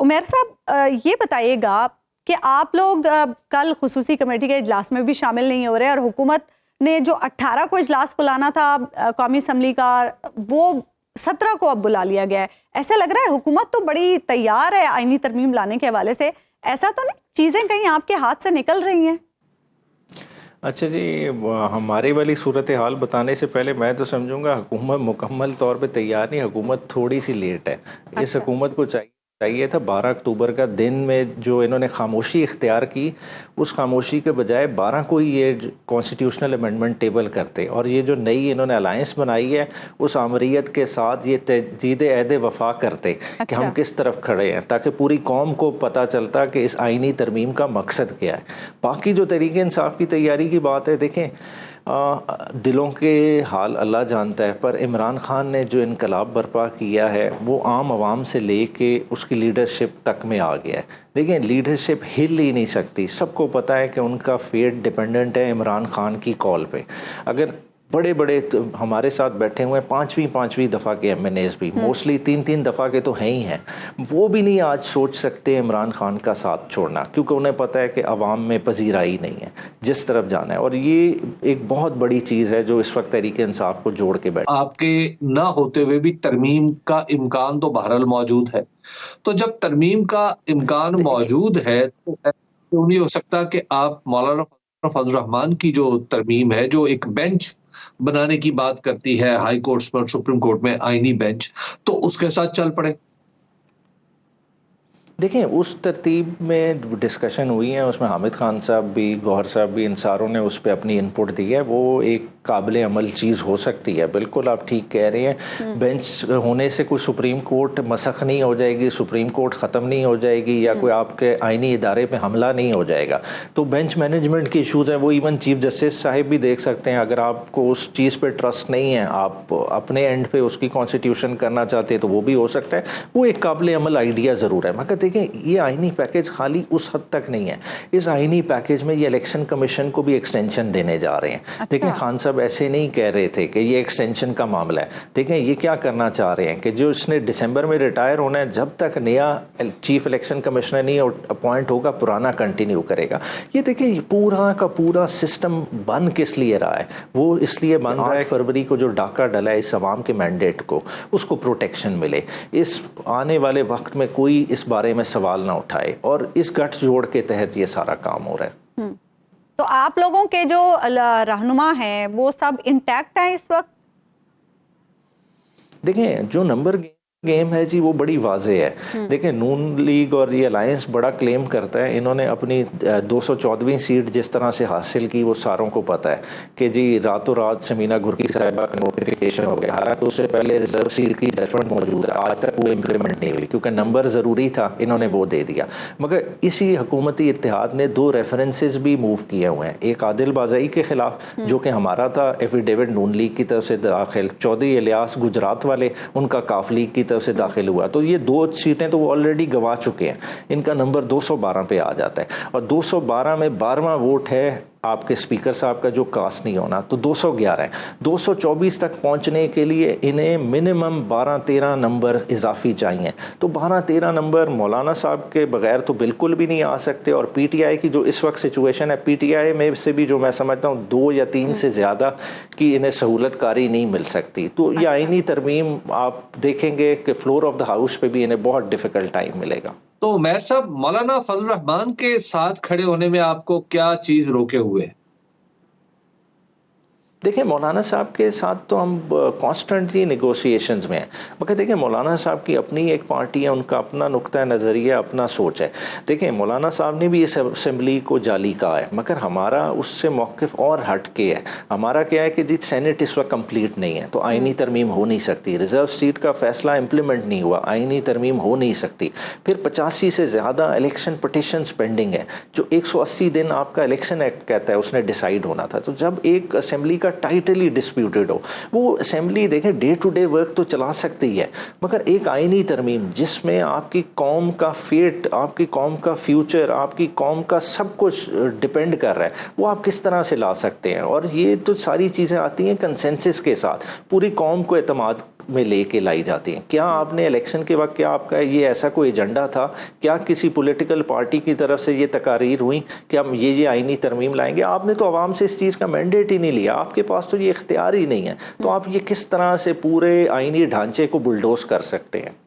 عمیر صاحب یہ بتائیے گا کہ آپ لوگ کل خصوصی کمیٹی کے اجلاس میں بھی شامل نہیں ہو رہے، اور حکومت نے جو 18 کو اجلاس بلانا تھا قومی اسمبلی کا، وہ 17 کو اب بلا لیا گیا ہے. ایسا لگ رہا ہے حکومت تو بڑی تیار ہے آئینی ترمیم لانے کے حوالے سے، ایسا تو نہیں چیزیں کہیں آپ کے ہاتھ سے نکل رہی ہیں؟ اچھا جی، ہماری والی صورتحال بتانے سے پہلے میں تو سمجھوں گا حکومت مکمل طور پہ تیار نہیں، حکومت تھوڑی سی لیٹ ہے. اس حکومت کو چاہیے تھا 12 اکتوبر کا دن میں جو انہوں نے خاموشی اختیار کی، اس خاموشی کے بجائے 12 کو ہی یہ کانسٹیٹیوشنل امینڈمنٹ ٹیبل کرتے، اور یہ جو نئی انہوں نے الائنس بنائی ہے اس آمریت کے ساتھ یہ تجدید عہد وفا کرتے کہ ہم کس طرف کھڑے ہیں، تاکہ پوری قوم کو پتہ چلتا کہ اس آئینی ترمیم کا مقصد کیا ہے. باقی جو تحریک انصاف کی تیاری کی بات ہے، دیکھیں دلوں کے حال اللہ جانتا ہے، پر عمران خان نے جو انقلاب برپا کیا ہے وہ عام عوام سے لے کے اس کی لیڈرشپ تک میں آ گیا ہے. دیکھیں لیڈرشپ ہل ہی نہیں سکتی، سب کو پتہ ہے کہ ان کا فیٹ ڈیپینڈنٹ ہے عمران خان کی کال پہ. اگر بڑے بڑے ہمارے ساتھ بیٹھے ہوئے ہیں پانچویں دفعہ کے ایم این ایز بھی موسٹلی تین دفعہ کے تو ہیں ہی ہیں، وہ بھی نہیں آج سوچ سکتے عمران خان کا ساتھ چھوڑنا، کیونکہ انہیں پتہ ہے کہ عوام میں پذیرائی نہیں ہے جس طرف جانا ہے. اور یہ ایک بہت بڑی چیز ہے جو اس وقت تحریک انصاف کو جوڑ کے بیٹھے. آپ کے نہ ہوتے ہوئے بھی ترمیم کا امکان تو بہرحال موجود ہے، تو جب ترمیم کا امکان موجود ہے تو کیوں نہیں ہو سکتا کہ آپ مولانا فضل الرحمان کی جو ترمیم ہے، جو ایک بینچ بنانے کی بات کرتی ہے ہائی کورٹس پر، سپریم کورٹ میں آئینی بینچ، تو اس کے ساتھ چل پڑے؟ دیکھیں اس ترتیب میں ڈسکشن ہوئی ہیں، اس میں حامد خان صاحب بھی، گوہر صاحب بھی، ان ساروں نے اس پہ اپنی ان پٹ دی ہے. وہ ایک قابل عمل چیز ہو سکتی ہے، بالکل آپ ٹھیک کہہ رہے ہیں. بینچ ہونے سے کوئی سپریم کورٹ مسخ نہیں ہو جائے گی، سپریم کورٹ ختم نہیں ہو جائے گی، یا کوئی آپ کے آئینی ادارے پہ حملہ نہیں ہو جائے گا. تو بینچ مینجمنٹ کے ایشوز ہیں، وہ ایون چیف جسٹس صاحب بھی دیکھ سکتے ہیں. اگر آپ کو اس چیز پہ ٹرسٹ نہیں ہے، آپ اپنے اینڈ پہ اس کی کانسٹیٹیوشن کرنا چاہتے ہیں، تو وہ بھی ہو سکتا ہے. وہ ایک قابل عمل آئیڈیا ضرور ہے. مگر دیکھیں یہ آئینی پیکیج خالی اس حد تک نہیں ہے، اس آئینی پیکیج میں یہ الیکشن کمیشن کو بھی ایکسٹینشن دینے جا رہے ہیں. دیکھیں خان صاحب ایسے نہیں کہہ رہے تھے کہ یہ ایکسٹینشن کا معاملہ ہے. دیکھیں یہ کیا کرنا چاہ رہے ہیں کہ جو اس نے دسمبر میں ریٹائر ہونا ہے، جب تک نیا چیف الیکشن کمشنر نہیں اپوائنٹ ہوگا پرانا کنٹینیو کرے گا. یہ دیکھیں پورا کا پورا سسٹم بن کس لیے رہا ہے؟ وہ اس لیے بن رہا ہے 8 فروری کو جو ڈاکہ ڈلا ہے اس عوام کے مینڈیٹ کو، اس کو پروٹیکشن ملے، اس آنے والے وقت میں کوئی اس بارے میں سوال نہ اٹھائے، اور اس گٹھ جوڑ کے تحت یہ سارا کام ہو رہا ہے. تو آپ لوگوں کے جو رہنما ہیں وہ سب انٹیکٹ ہیں اس وقت؟ دیکھیں جو نمبر گیم ہے جی وہ بڑی واضح ہے. دیکھیں نون لیگ اور یہ الائنس بڑا کلیم کرتا ہے، انہوں نے اپنی 214ویں سیٹ جس طرح سے حاصل کی وہ ساروں کو پتہ ہے کہ جی راتوں رات سمینہ گرکی صاحبہ کا نوٹیفیکیشن ہو گیا. حالانکہ اس سے پہلے ریزرو سیٹ کی ججمنٹ موجود ہے، آج تک وہ امپلیمنٹ نہیں ہوئی کیونکہ نمبر ضروری تھا، انہوں نے وہ دے دیا. مگر اسی حکومتی اتحاد نے 2 ریفرنسز بھی موو کیے ہوئے ہیں، ایک عادل بازائی کے خلاف جو کہ ہمارا تھا ایفیڈیوٹ نون لیگ کی طرف سے داخل، چودھری الیاس گجرات والے ان کا کاف لیگ کی طرف سے داخل ہوا. تو یہ 2 سیٹیں تو وہ آلریڈی گوا چکے ہیں، ان کا نمبر 212 پہ آ جاتا ہے. اور 212 میں 12واں ووٹ ہے آپ کے اسپیکر صاحب کا جو کاسٹ نہیں ہونا، تو 211 ہے. 224 تک پہنچنے کے لیے انہیں منیمم 12-13 نمبر اضافی چاہیے. تو 12-13 نمبر مولانا صاحب کے بغیر تو بالکل بھی نہیں آ سکتے. اور پی ٹی آئی کی جو اس وقت سچویشن ہے، پی ٹی آئی میں سے بھی جو میں سمجھتا ہوں 2 یا 3 سے زیادہ کی انہیں سہولت کاری نہیں مل سکتی. تو یہ آئینی ترمیم آپ دیکھیں گے کہ فلور آف دا ہاؤس پہ بھی انہیں بہت ڈیفیکلٹ ٹائم ملے گا. تو میر صاحب مولانا فضل الرحمان کے ساتھ کھڑے ہونے میں آپ کو کیا چیز روکے ہوئے؟ دیکھیں مولانا صاحب کے ساتھ تو ہم کانسٹنٹلی نیگوسیشنز میں ہیں، مگر دیکھیں مولانا صاحب کی اپنی ایک پارٹی ہے، ان کا اپنا نقطہ نظریہ، اپنا سوچ ہے. دیکھیں مولانا صاحب نے بھی اس اسمبلی کو جعلی کہا ہے، مگر ہمارا اس سے موقف اور ہٹ کے ہے. ہمارا کیا ہے کہ جی سینٹ اس وقت کمپلیٹ نہیں ہے تو آئینی ترمیم ہو نہیں سکتی، ریزرو سیٹ کا فیصلہ امپلیمنٹ نہیں ہوا، آئینی ترمیم ہو نہیں سکتی. پھر 85 سے زیادہ الیکشن پٹیشنز پینڈنگ ہے، جو 180 دن آپ کا الیکشن ایکٹ کہتا ہے اس نے ڈیسائیڈ ہونا تھا. تو جب ایک اسمبلی کا ٹائٹلی ڈسپیوٹڈ ہو، وہ اسمبلی دیکھیں ڈے ٹو ڈے ورک تو چلا سکتی ہے، مگر ایک آئینی ترمیم جس میں آپ کی قوم کا فیٹ، آپ کی قوم کا فیوچر، آپ کی قوم کا سب کچھ ڈیپینڈ کر رہا ہے، وہ آپ کس طرح سے لا سکتے ہیں؟ اور یہ تو ساری چیزیں آتی ہیں کنسنسس کے ساتھ، پوری قوم کو اعتماد میں لے کے لائی جاتی ہیں. کیا آپ نے الیکشن کے وقت کیا آپ کا یہ ایسا کوئی ایجنڈا تھا؟ کیا کسی پولیٹیکل پارٹی کی طرف سے یہ تقاریر ہوئیں کہ ہم یہ آئینی ترمیم لائیں گے؟ آپ نے تو عوام سے اس چیز کا مینڈیٹ ہی نہیں لیا, آپ کے پاس تو یہ اختیار ہی نہیں ہے, تو آپ یہ کس طرح سے پورے آئینی ڈھانچے کو بلڈوز کر سکتے ہیں؟